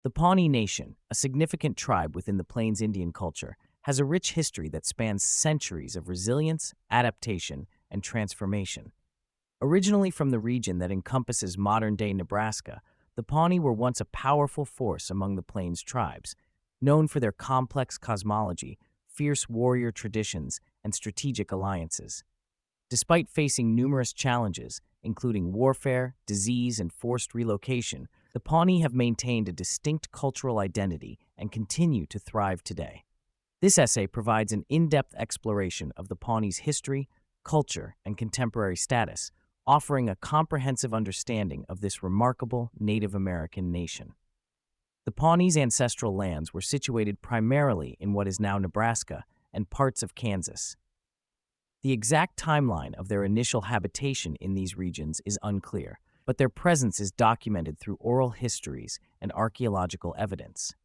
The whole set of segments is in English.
The Pawnee Nation, a significant tribe within the Plains Indian culture, has a rich history that spans centuries of resilience, adaptation, and transformation. Originally from the region that encompasses modern-day Nebraska, the Pawnee were once a powerful force among the Plains tribes, known for their complex cosmology, fierce warrior traditions, and strategic alliances. Despite facing numerous challenges, including warfare, disease, and forced relocation, the Pawnee have maintained a distinct cultural identity and continue to thrive today. This essay provides an in-depth exploration of the Pawnee's history, culture, and contemporary status, offering a comprehensive understanding of this remarkable Native American nation. The Pawnee's ancestral lands were situated primarily in what is now Nebraska and parts of Kansas. The exact timeline of their initial habitation in these regions is unclear, but their presence is documented through oral histories and archaeological evidence.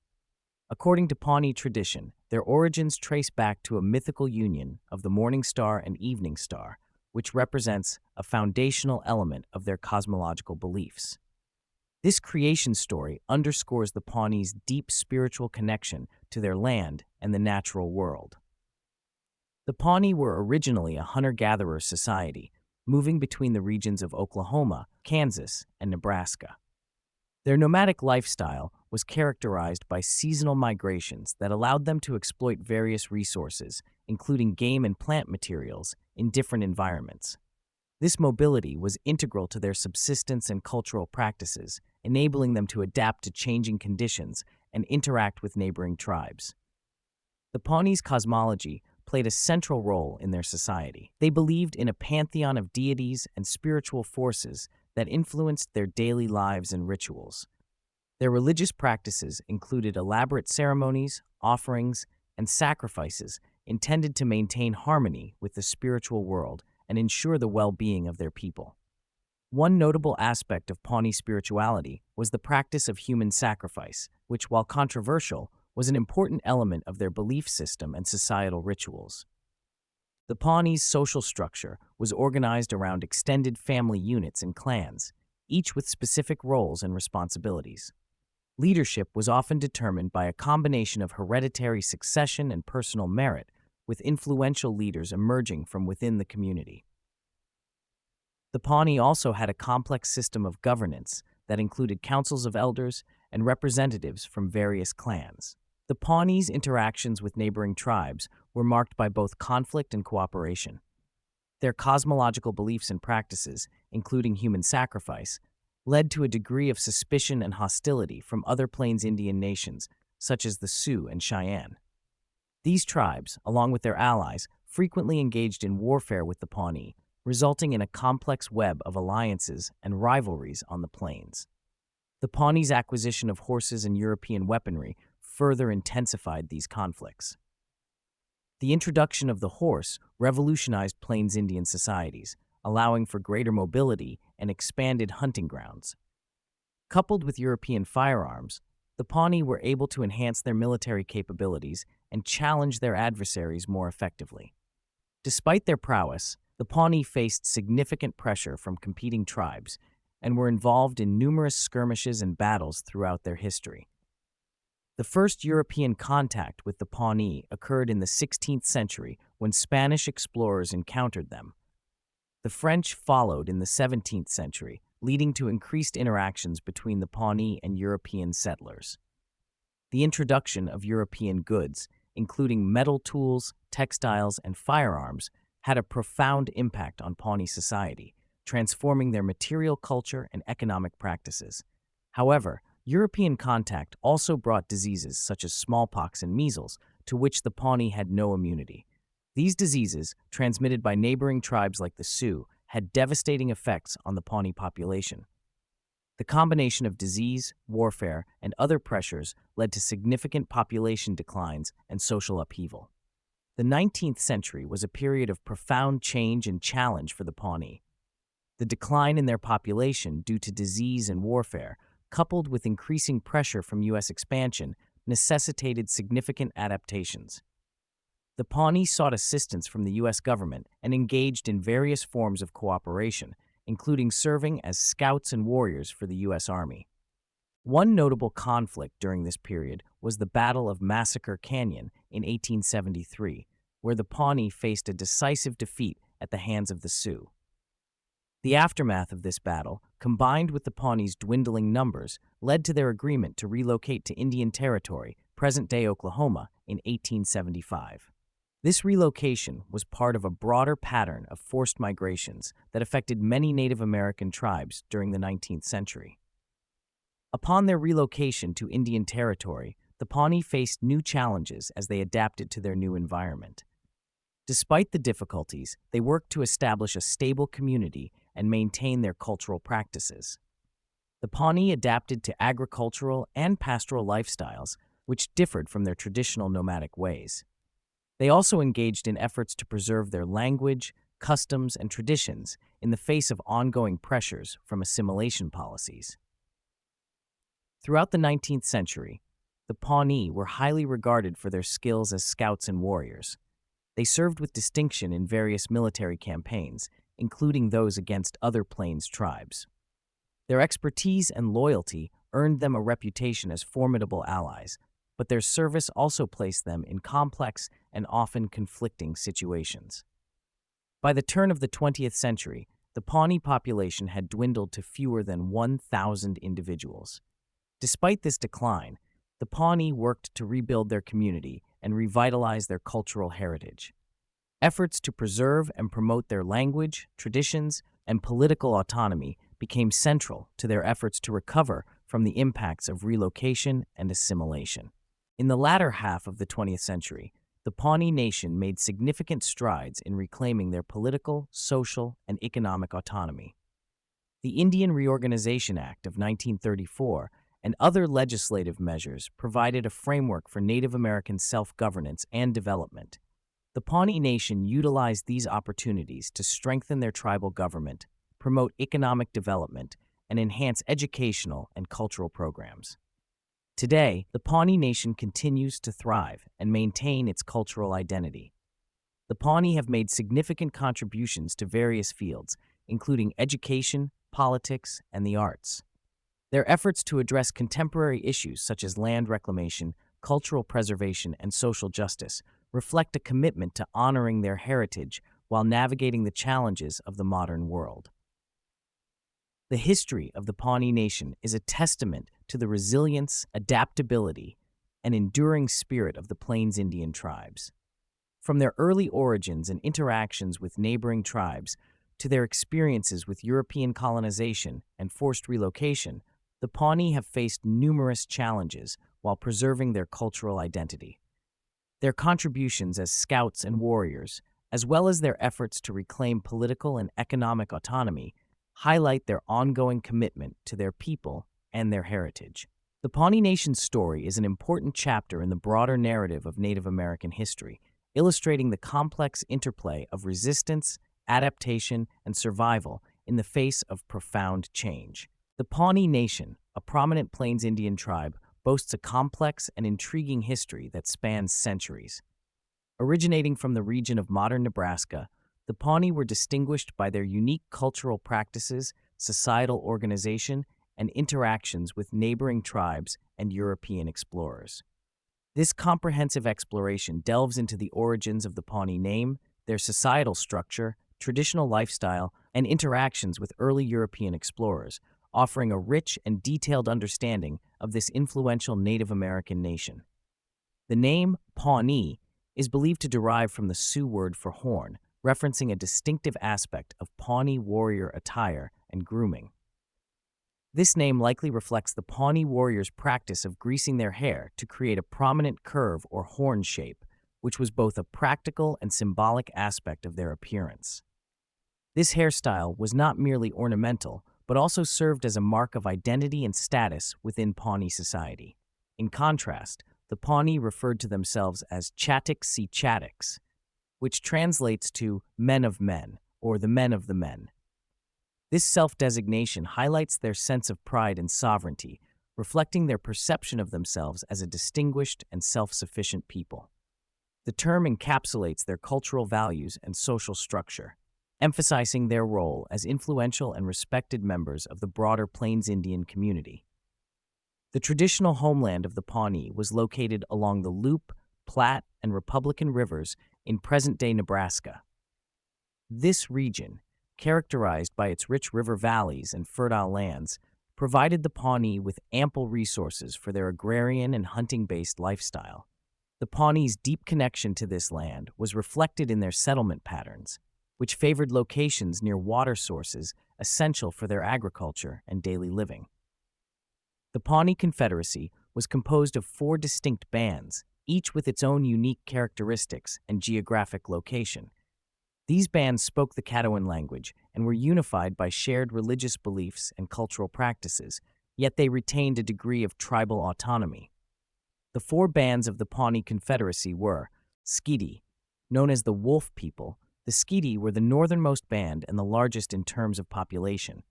According to Pawnee tradition, their origins trace back to a mythical union of the morning star and evening star, which represents a foundational element of their cosmological beliefs. This creation story underscores the Pawnee's deep spiritual connection to their land and the natural world. The Pawnee were originally a hunter-gatherer society, moving between the regions of Oklahoma, Kansas, and Nebraska. Their nomadic lifestyle was characterized by seasonal migrations that allowed them to exploit various resources, including game and plant materials, in different environments. This mobility was integral to their subsistence and cultural practices, enabling them to adapt to changing conditions and interact with neighboring tribes. The Pawnee's cosmology played a central role in their society. They believed in a pantheon of deities and spiritual forces that influenced their daily lives and rituals. Their religious practices included elaborate ceremonies, offerings, and sacrifices intended to maintain harmony with the spiritual world and ensure the well-being of their people. One notable aspect of Pawnee spirituality was the practice of human sacrifice, which, while controversial, was an important element of their belief system and societal rituals. The Pawnee's social structure was organized around extended family units and clans, each with specific roles and responsibilities. Leadership was often determined by a combination of hereditary succession and personal merit, with influential leaders emerging from within the community. The Pawnee also had a complex system of governance that included councils of elders and representatives from various clans. The Pawnee's interactions with neighboring tribes were marked by both conflict and cooperation. Their cosmological beliefs and practices, including human sacrifice, led to a degree of suspicion and hostility from other Plains Indian nations, such as the Sioux and Cheyenne. These tribes, along with their allies, frequently engaged in warfare with the Pawnee, resulting in a complex web of alliances and rivalries on the plains. The Pawnee's acquisition of horses and European weaponry further intensified these conflicts. The introduction of the horse revolutionized Plains Indian societies, allowing for greater mobility and expanded hunting grounds. Coupled with European firearms, the Pawnee were able to enhance their military capabilities and challenge their adversaries more effectively. Despite their prowess, the Pawnee faced significant pressure from competing tribes and were involved in numerous skirmishes and battles throughout their history. The first European contact with the Pawnee occurred in the 16th century when Spanish explorers encountered them. The French followed in the 17th century, leading to increased interactions between the Pawnee and European settlers. The introduction of European goods, including metal tools, textiles, and firearms, had a profound impact on Pawnee society, transforming their material culture and economic practices. However, European contact also brought diseases such as smallpox and measles, to which the Pawnee had no immunity. These diseases, transmitted by neighboring tribes like the Sioux, had devastating effects on the Pawnee population. The combination of disease, warfare, and other pressures led to significant population declines and social upheaval. The 19th century was a period of profound change and challenge for the Pawnee. The decline in their population due to disease and warfare, coupled with increasing pressure from U.S. expansion, necessitated significant adaptations. The Pawnee sought assistance from the U.S. government and engaged in various forms of cooperation, including serving as scouts and warriors for the U.S. Army. One notable conflict during this period was the Battle of Massacre Canyon in 1873, where the Pawnee faced a decisive defeat at the hands of the Sioux. The aftermath of this battle, combined with the Pawnees' dwindling numbers, led to their agreement to relocate to Indian Territory, present-day Oklahoma, in 1875. This relocation was part of a broader pattern of forced migrations that affected many Native American tribes during the 19th century. Upon their relocation to Indian Territory, the Pawnee faced new challenges as they adapted to their new environment. Despite the difficulties, they worked to establish a stable community and maintain their cultural practices. The Pawnee adapted to agricultural and pastoral lifestyles, which differed from their traditional nomadic ways. They also engaged in efforts to preserve their language, customs, and traditions in the face of ongoing pressures from assimilation policies. Throughout the 19th century, the Pawnee were highly regarded for their skills as scouts and warriors. They served with distinction in various military campaigns, including those against other Plains tribes. Their expertise and loyalty earned them a reputation as formidable allies, but their service also placed them in complex and often conflicting situations. By the turn of the 20th century, the Pawnee population had dwindled to fewer than 1,000 individuals. Despite this decline, the Pawnee worked to rebuild their community and revitalize their cultural heritage. Efforts to preserve and promote their language, traditions, and political autonomy became central to their efforts to recover from the impacts of relocation and assimilation. In the latter half of the 20th century, the Pawnee Nation made significant strides in reclaiming their political, social, and economic autonomy. The Indian Reorganization Act of 1934 and other legislative measures provided a framework for Native American self-governance and development. The Pawnee Nation utilized these opportunities to strengthen their tribal government, promote economic development, and enhance educational and cultural programs. Today, the Pawnee Nation continues to thrive and maintain its cultural identity. The Pawnee have made significant contributions to various fields, including education, politics, and the arts. Their efforts to address contemporary issues such as land reclamation, cultural preservation, and social justice reflect a commitment to honoring their heritage while navigating the challenges of the modern world. The history of the Pawnee Nation is a testament to the resilience, adaptability, and enduring spirit of the Plains Indian tribes. From their early origins and interactions with neighboring tribes to their experiences with European colonization and forced relocation, the Pawnee have faced numerous challenges while preserving their cultural identity. Their contributions as scouts and warriors, as well as their efforts to reclaim political and economic autonomy, highlight their ongoing commitment to their people and their heritage. The Pawnee Nation's story is an important chapter in the broader narrative of Native American history, illustrating the complex interplay of resistance, adaptation, and survival in the face of profound change. The Pawnee Nation, a prominent Plains Indian tribe, boasts a complex and intriguing history that spans centuries. Originating from the region of modern Nebraska, the Pawnee were distinguished by their unique cultural practices, societal organization, and interactions with neighboring tribes and European explorers. This comprehensive exploration delves into the origins of the Pawnee name, their societal structure, traditional lifestyle, and interactions with early European explorers, offering a rich and detailed understanding of this influential Native American nation. The name Pawnee is believed to derive from the Sioux word for horn, referencing a distinctive aspect of Pawnee warrior attire and grooming. This name likely reflects the Pawnee warriors' practice of greasing their hair to create a prominent curve or horn shape, which was both a practical and symbolic aspect of their appearance. This hairstyle was not merely ornamental, but also served as a mark of identity and status within Pawnee society. In contrast, the Pawnee referred to themselves as Chattic-si-Chattics, which translates to men of men, or the men of the men. This self-designation highlights their sense of pride and sovereignty, reflecting their perception of themselves as a distinguished and self-sufficient people. The term encapsulates their cultural values and social structure, emphasizing their role as influential and respected members of the broader Plains Indian community. The traditional homeland of the Pawnee was located along the Loup, Platte, and Republican rivers in present-day Nebraska. This region, characterized by its rich river valleys and fertile lands, provided the Pawnee with ample resources for their agrarian and hunting-based lifestyle. The Pawnee's deep connection to this land was reflected in their settlement patterns, which favored locations near water sources essential for their agriculture and daily living. The Pawnee Confederacy was composed of 4 distinct bands, each with its own unique characteristics and geographic location. These bands spoke the Caddoan language and were unified by shared religious beliefs and cultural practices, yet they retained a degree of tribal autonomy. The 4 bands of the Pawnee Confederacy were Skeety, known as the Wolf People. The Skeety were the northernmost band and the largest in terms of population.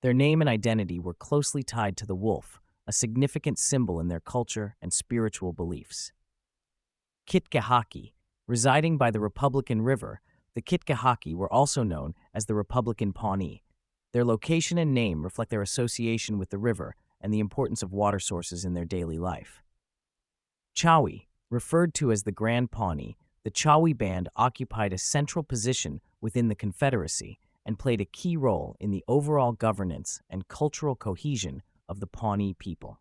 Their name and identity were closely tied to the wolf, a significant symbol in their culture and spiritual beliefs. Kitgahaki, residing by the Republican River, the Kitgahaki were also known as the Republican Pawnee. Their location and name reflect their association with the river and the importance of water sources in their daily life. Chowie, referred to as the Grand Pawnee, the Chowie Band occupied a central position within the Confederacy and played a key role in the overall governance and cultural cohesion of the Pawnee people.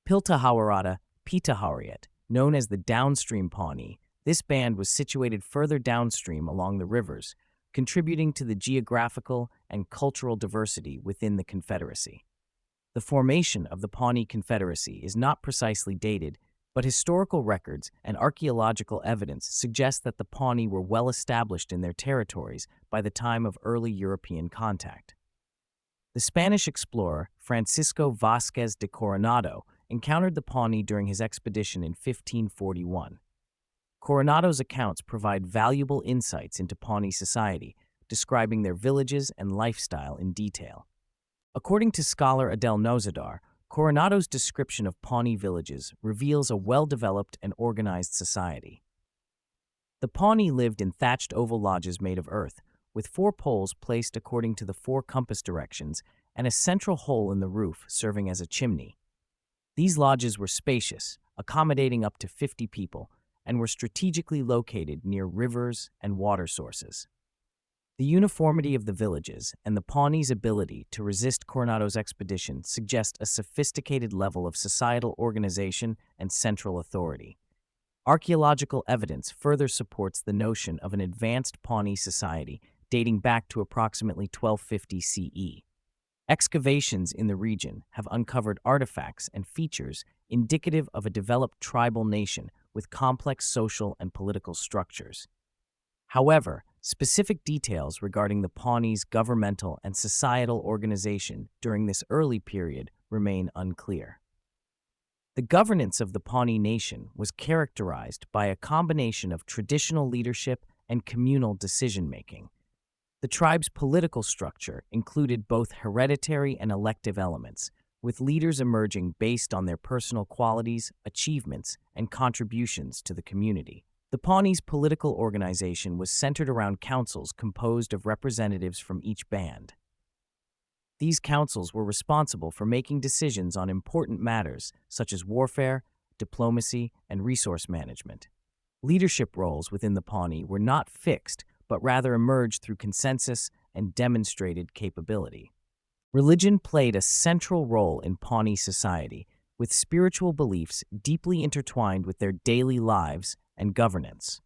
Piltahawarata Pitahariat, known as the Downstream Pawnee, this band was situated further downstream along the rivers, contributing to the geographical and cultural diversity within the Confederacy. The formation of the Pawnee Confederacy is not precisely dated, but historical records and archaeological evidence suggest that the Pawnee were well established in their territories by the time of early European contact. The Spanish explorer Francisco Vázquez de Coronado encountered the Pawnee during his expedition in 1541. Coronado's accounts provide valuable insights into Pawnee society, describing their villages and lifestyle in detail. According to scholar Adel Nozadar, Coronado's description of Pawnee villages reveals a well-developed and organized society. The Pawnee lived in thatched oval lodges made of earth, with 4 poles placed according to the 4 compass directions and a central hole in the roof serving as a chimney. These lodges were spacious, accommodating up to 50 people, and were strategically located near rivers and water sources. The uniformity of the villages and the Pawnee's ability to resist Coronado's expedition suggest a sophisticated level of societal organization and central authority. Archaeological evidence further supports the notion of an advanced Pawnee society dating back to approximately 1250 CE. Excavations in the region have uncovered artifacts and features indicative of a developed tribal nation with complex social and political structures. However, specific details regarding the Pawnee's governmental and societal organization during this early period remain unclear. The governance of the Pawnee Nation was characterized by a combination of traditional leadership and communal decision-making. The tribe's political structure included both hereditary and elective elements, with leaders emerging based on their personal qualities, achievements, and contributions to the community. The Pawnee's political organization was centered around councils composed of representatives from each band. These councils were responsible for making decisions on important matters such as warfare, diplomacy, and resource management. Leadership roles within the Pawnee were not fixed, but rather emerged through consensus and demonstrated capability. Religion played a central role in Pawnee society, with spiritual beliefs deeply intertwined with their daily lives and governance.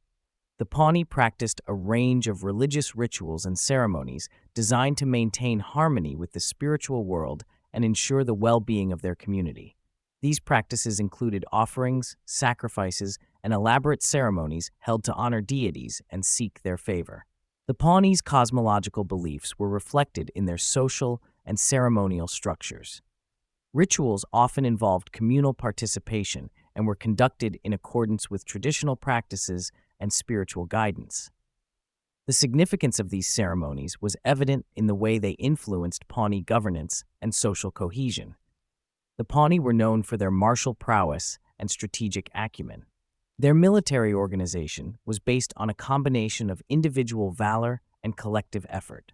The Pawnee practiced a range of religious rituals and ceremonies designed to maintain harmony with the spiritual world and ensure the well-being of their community. These practices included offerings, sacrifices, and elaborate ceremonies held to honor deities and seek their favor. The Pawnee's cosmological beliefs were reflected in their social and ceremonial structures. Rituals often involved communal participation and were conducted in accordance with traditional practices and spiritual guidance. The significance of these ceremonies was evident in the way they influenced Pawnee governance and social cohesion. The Pawnee were known for their martial prowess and strategic acumen. Their military organization was based on a combination of individual valor and collective effort.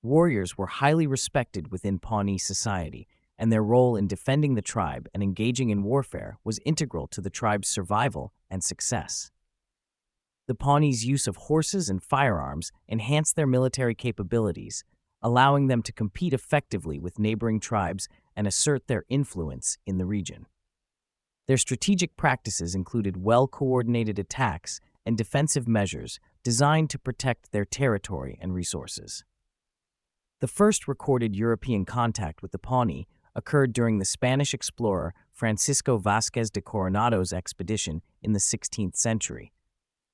Warriors were highly respected within Pawnee society, and their role in defending the tribe and engaging in warfare was integral to the tribe's survival and success. The Pawnees' use of horses and firearms enhanced their military capabilities, allowing them to compete effectively with neighboring tribes and assert their influence in the region. Their strategic practices included well-coordinated attacks and defensive measures designed to protect their territory and resources. The first recorded European contact with the Pawnee occurred during the Spanish explorer Francisco Vázquez de Coronado's expedition in the 16th century.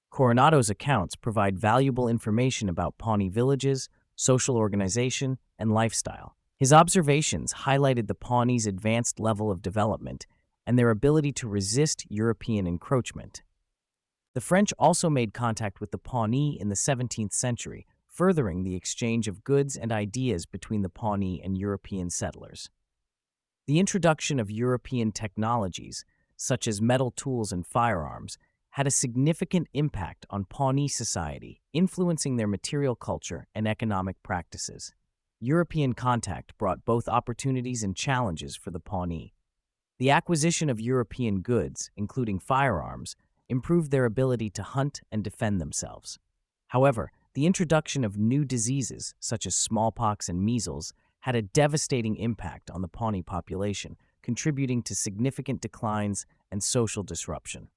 Coronado's accounts provide valuable information about Pawnee villages, social organization, and lifestyle. His observations highlighted the Pawnees' advanced level of development and their ability to resist European encroachment. The French also made contact with the Pawnee in the 17th century, furthering the exchange of goods and ideas between the Pawnee and European settlers. The introduction of European technologies, such as metal tools and firearms, had a significant impact on Pawnee society, influencing their material culture and economic practices. European contact brought both opportunities and challenges for the Pawnee. The acquisition of European goods, including firearms, improved their ability to hunt and defend themselves. However, the introduction of new diseases, such as smallpox and measles, had a devastating impact on the Pawnee population, contributing to significant declines and social disruption.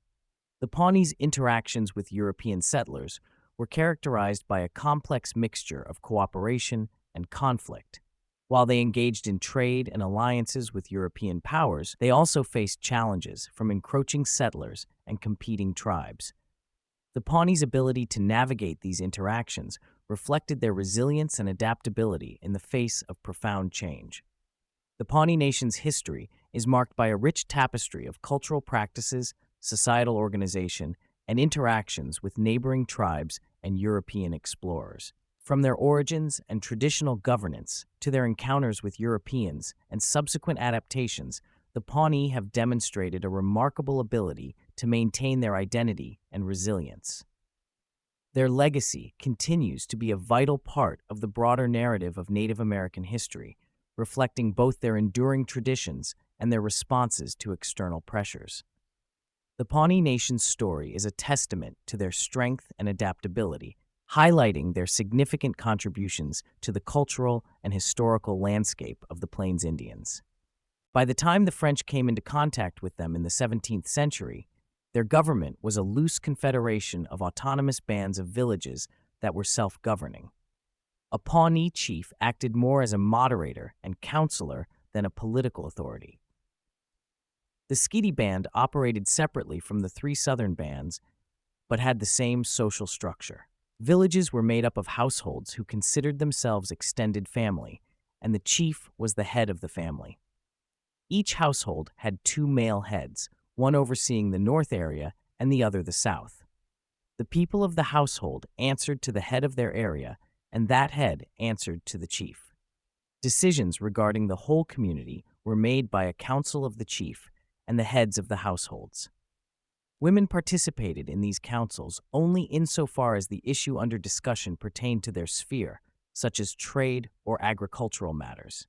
The Pawnees' interactions with European settlers were characterized by a complex mixture of cooperation and conflict. While they engaged in trade and alliances with European powers, they also faced challenges from encroaching settlers and competing tribes. The Pawnees' ability to navigate these interactions reflected their resilience and adaptability in the face of profound change. The Pawnee Nation's history is marked by a rich tapestry of cultural practices, societal organization, and interactions with neighboring tribes and European explorers. From their origins and traditional governance to their encounters with Europeans and subsequent adaptations, the Pawnee have demonstrated a remarkable ability to maintain their identity and resilience. Their legacy continues to be a vital part of the broader narrative of Native American history, reflecting both their enduring traditions and their responses to external pressures. The Pawnee Nation's story is a testament to their strength and adaptability, highlighting their significant contributions to the cultural and historical landscape of the Plains Indians. By the time the French came into contact with them in the 17th century, their government was a loose confederation of autonomous bands of villages that were self-governing. A Pawnee chief acted more as a moderator and counselor than a political authority. The Skeety Band operated separately from the three southern bands, but had the same social structure. Villages were made up of households who considered themselves extended family, and the chief was the head of the family. Each household had two male heads, one overseeing the north area and the other the south. The people of the household answered to the head of their area, and that head answered to the chief. Decisions regarding the whole community were made by a council of the chief and the heads of the households. Women participated in these councils only insofar as the issue under discussion pertained to their sphere, such as trade or agricultural matters.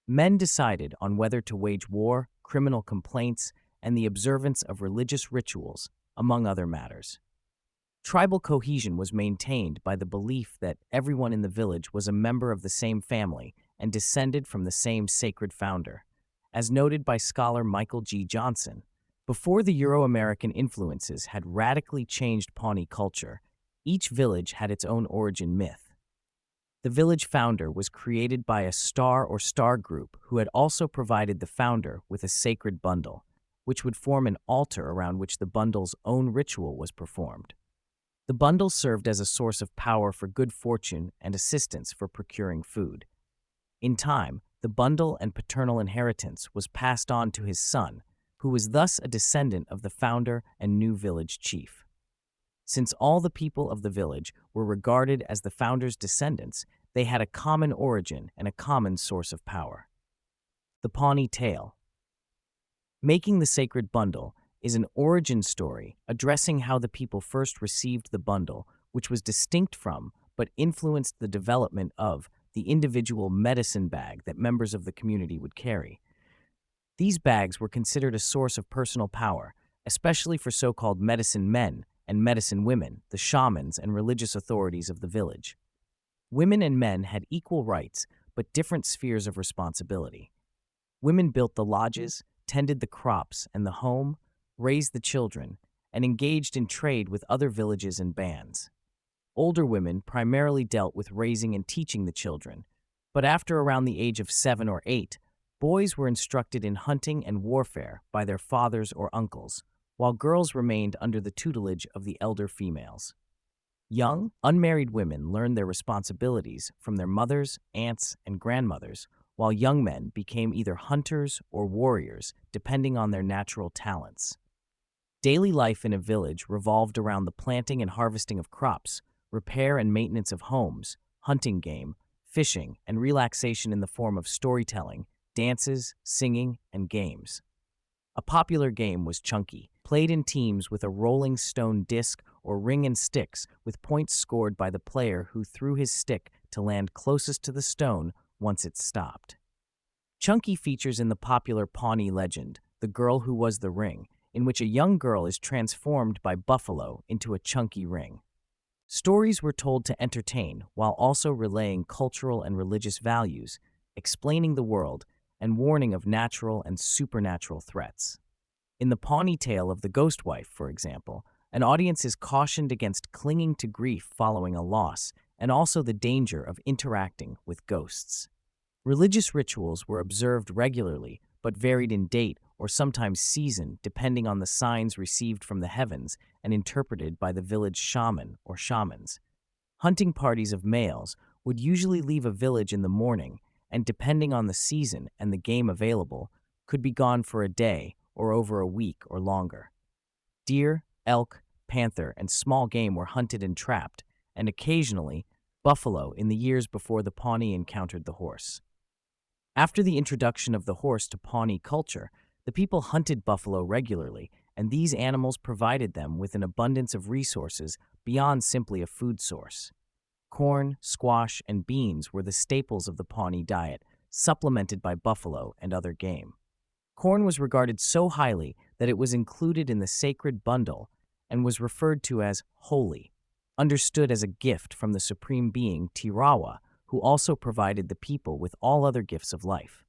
Men decided on whether to wage war, criminal complaints, and the observance of religious rituals, among other matters. Tribal cohesion was maintained by the belief that everyone in the village was a member of the same family and descended from the same sacred founder. As noted by scholar Michael G. Johnson, before the Euro-American influences had radically changed Pawnee culture, each village had its own origin myth. The village founder was created by a star or star group who had also provided the founder with a sacred bundle, which would form an altar around which the bundle's own ritual was performed. The bundle served as a source of power for good fortune and assistance for procuring food. In time, the bundle and paternal inheritance was passed on to his son, who was thus a descendant of the founder and new village chief. Since all the people of the village were regarded as the founder's descendants, they had a common origin and a common source of power. The Pawnee Tale. Making the Sacred Bundle is an origin story addressing how the people first received the bundle, which was distinct from but influenced the development of the individual medicine bag that members of the community would carry. These bags were considered a source of personal power, especially for so-called medicine men and medicine women, the shamans and religious authorities of the village. Women and men had equal rights, but different spheres of responsibility. Women built the lodges, tended the crops and the home, raised the children, and engaged in trade with other villages and bands. Older women primarily dealt with raising and teaching the children, but after around the age of 7 or 8, boys were instructed in hunting and warfare by their fathers or uncles, while girls remained under the tutelage of the elder females. Young, unmarried women learned their responsibilities from their mothers, aunts, and grandmothers, while young men became either hunters or warriors, depending on their natural talents. Daily life in a village revolved around the planting and harvesting of crops, repair and maintenance of homes, hunting game, fishing, and relaxation in the form of storytelling, dances, singing, and games. A popular game was chunky, played in teams with a rolling stone disc or ring and sticks, with points scored by the player who threw his stick to land closest to the stone once it stopped. Chunky features in the popular Pawnee legend, The Girl Who Was the Ring, in which a young girl is transformed by buffalo into a chunky ring. Stories were told to entertain while also relaying cultural and religious values, explaining the world, and warning of natural and supernatural threats. In the Pawnee tale of the ghost wife, for example, an audience is cautioned against clinging to grief following a loss and also the danger of interacting with ghosts. Religious rituals were observed regularly but varied in date or sometimes season depending on the signs received from the heavens and interpreted by the village shaman or shamans. Hunting parties of males would usually leave a village in the morning and, depending on the season and the game available, could be gone for a day or over a week or longer. Deer, elk, panther, and small game were hunted and trapped, and occasionally buffalo in the years before the Pawnee encountered the horse. After the introduction of the horse to Pawnee culture, the people hunted buffalo regularly, and these animals provided them with an abundance of resources beyond simply a food source. Corn, squash, and beans were the staples of the Pawnee diet, supplemented by buffalo and other game. Corn was regarded so highly that it was included in the sacred bundle and was referred to as holy, understood as a gift from the supreme being Tirawa, who also provided the people with all other gifts of life.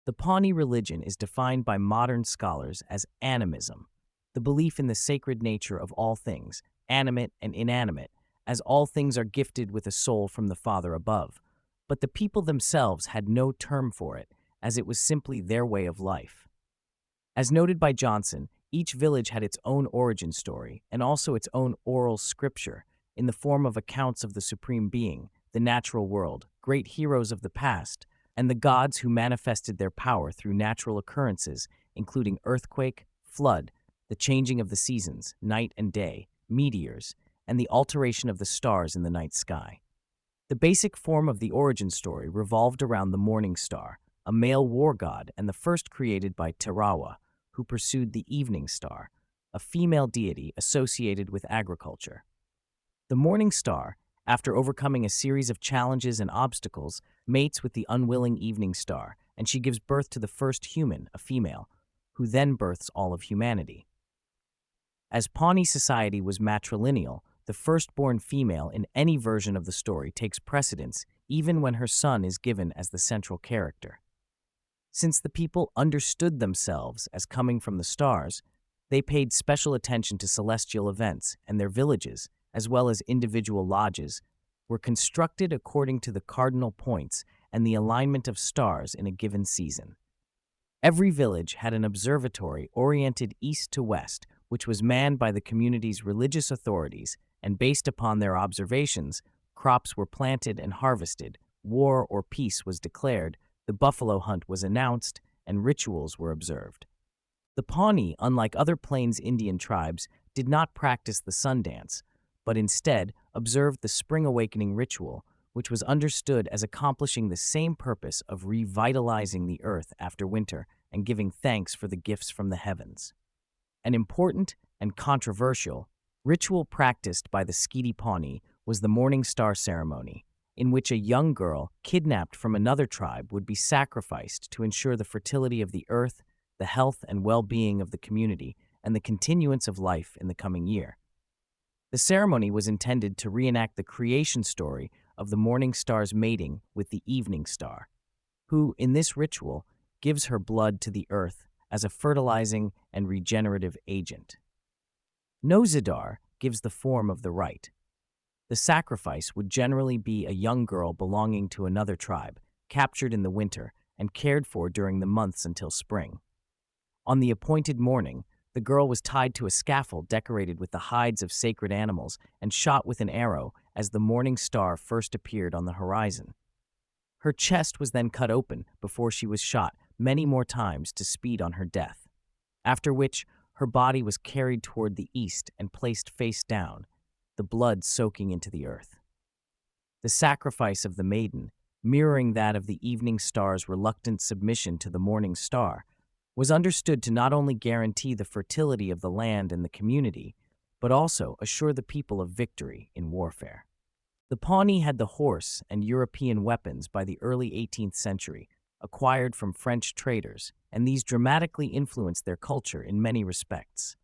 The Pawnee religion is defined by modern scholars as animism, the belief in the sacred nature of all things, animate and inanimate, as all things are gifted with a soul from the Father above. But the people themselves had no term for it, as it was simply their way of life. As noted by Johnson, each village had its own origin story and also its own oral scripture in the form of accounts of the supreme being, the natural world, great heroes of the past, and the gods who manifested their power through natural occurrences, including earthquake, flood, the changing of the seasons, night and day, meteors, and the alteration of the stars in the night sky. The basic form of the origin story revolved around the morning star, a male war god and the first created by Tirawa, who pursued the evening star, a female deity associated with agriculture. The morning star, after overcoming a series of challenges and obstacles, mates with the unwilling evening star, and she gives birth to the first human, a female, who then births all of humanity. As Pawnee society was matrilineal, the firstborn female in any version of the story takes precedence even when her son is given as the central character. Since the people understood themselves as coming from the stars, they paid special attention to celestial events, and their villages, as well as individual lodges, were constructed according to the cardinal points and the alignment of stars in a given season. Every village had an observatory oriented east to west, which was manned by the community's religious authorities, and based upon their observations, crops were planted and harvested, war or peace was declared, the buffalo hunt was announced, and rituals were observed. The Pawnee, unlike other Plains Indian tribes, did not practice the sun dance, but instead observed the spring awakening ritual, which was understood as accomplishing the same purpose of revitalizing the earth after winter and giving thanks for the gifts from the heavens. An important and controversial ritual practiced by the Skeety Pawnee was the Morning Star ceremony, in which a young girl kidnapped from another tribe would be sacrificed to ensure the fertility of the earth, the health and well-being of the community, and the continuance of life in the coming year. The ceremony was intended to reenact the creation story of the morning star's mating with the evening star, who, in this ritual, gives her blood to the earth as a fertilizing and regenerative agent. Nozidar gives the form of the rite. The sacrifice would generally be a young girl belonging to another tribe, captured in the winter and cared for during the months until spring. On the appointed morning, the girl was tied to a scaffold decorated with the hides of sacred animals and shot with an arrow as the morning star first appeared on the horizon. Her chest was then cut open before she was shot many more times to speed on her death, after which her body was carried toward the east and placed face down, the blood soaking into the earth. The sacrifice of the maiden, mirroring that of the evening star's reluctant submission to the morning star, was understood to not only guarantee the fertility of the land and the community, but also assure the people of victory in warfare. The Pawnee had the horse and European weapons by the early 18th century, acquired from French traders, and these dramatically influenced their culture in many respects.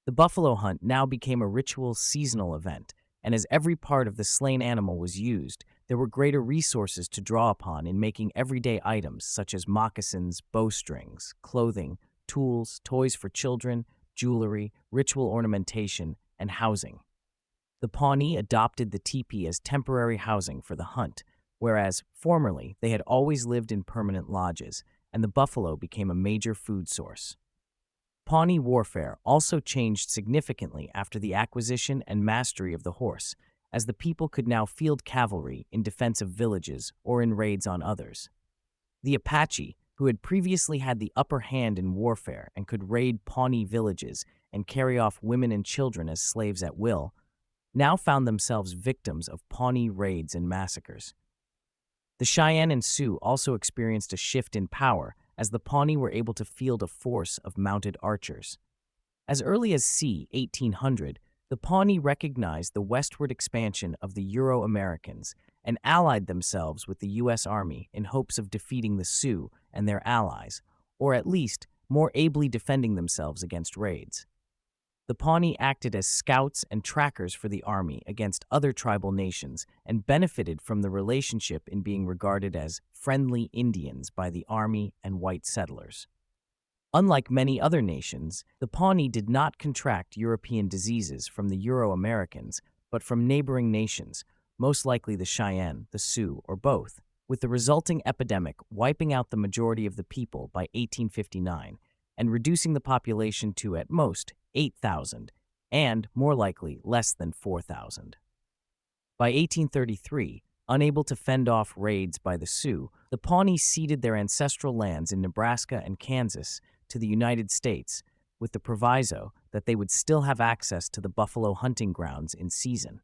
The buffalo hunt now became a ritual seasonal event, and as every part of the slain animal was used, there were greater resources to draw upon in making everyday items such as moccasins, bowstrings, clothing, tools, toys for children, jewelry, ritual ornamentation, and housing. The Pawnee adopted the teepee as temporary housing for the hunt, whereas formerly they had always lived in permanent lodges, and the buffalo became a major food source. Pawnee warfare also changed significantly after the acquisition and mastery of the horse, as the people could now field cavalry in defense of villages or in raids on others. The Apache, who had previously had the upper hand in warfare and could raid Pawnee villages and carry off women and children as slaves at will, now found themselves victims of Pawnee raids and massacres. The Cheyenne and Sioux also experienced a shift in power as the Pawnee were able to field a force of mounted archers. As early as c. 1800, the Pawnee recognized the westward expansion of the Euro-Americans and allied themselves with the U.S. Army in hopes of defeating the Sioux and their allies, or at least more ably defending themselves against raids. The Pawnee acted as scouts and trackers for the Army against other tribal nations and benefited from the relationship in being regarded as friendly Indians by the Army and white settlers. Unlike many other nations, the Pawnee did not contract European diseases from the Euro-Americans, but from neighboring nations, most likely the Cheyenne, the Sioux, or both, with the resulting epidemic wiping out the majority of the people by 1859 and reducing the population to, at most, 8,000, and, more likely, less than 4,000. By 1833, unable to fend off raids by the Sioux, the Pawnee ceded their ancestral lands in Nebraska and Kansas to the United States, with the proviso that they would still have access to the buffalo hunting grounds in season.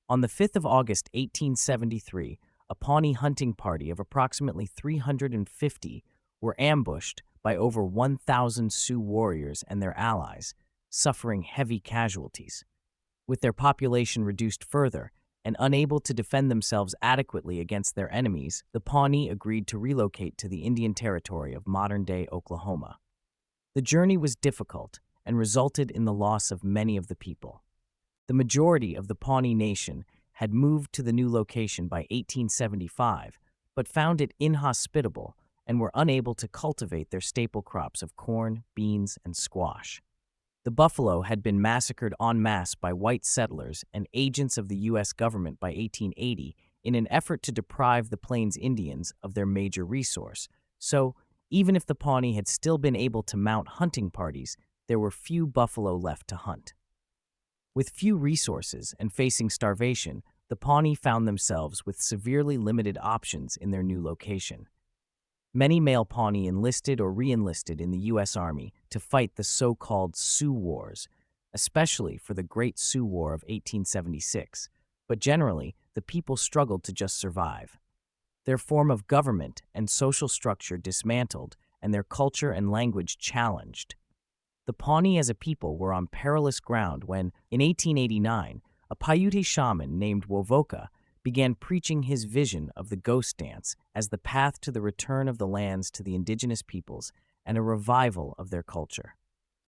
On the 5th of August, 1873, a Pawnee hunting party of approximately 350 were ambushed by over 1,000 Sioux warriors and their allies, suffering heavy casualties. With their population reduced further and unable to defend themselves adequately against their enemies, the Pawnee agreed to relocate to the Indian Territory of modern-day Oklahoma. The journey was difficult and resulted in the loss of many of the people. The majority of the Pawnee Nation had moved to the new location by 1875, but found it inhospitable and were unable to cultivate their staple crops of corn, beans, and squash. The buffalo had been massacred en masse by white settlers and agents of the U.S. government by 1880 in an effort to deprive the Plains Indians of their major resource. So, even if the Pawnee had still been able to mount hunting parties, there were few buffalo left to hunt. With few resources and facing starvation, the Pawnee found themselves with severely limited options in their new location. Many male Pawnee enlisted or re-enlisted in the U.S. Army to fight the so-called Sioux Wars, especially for the Great Sioux War of 1876, but generally, the people struggled to just survive. Their form of government and social structure dismantled, and their culture and language challenged. The Pawnee as a people were on perilous ground when, in 1889, a Paiute shaman named Wovoka began preaching his vision of the ghost dance as the path to the return of the lands to the indigenous peoples and a revival of their culture.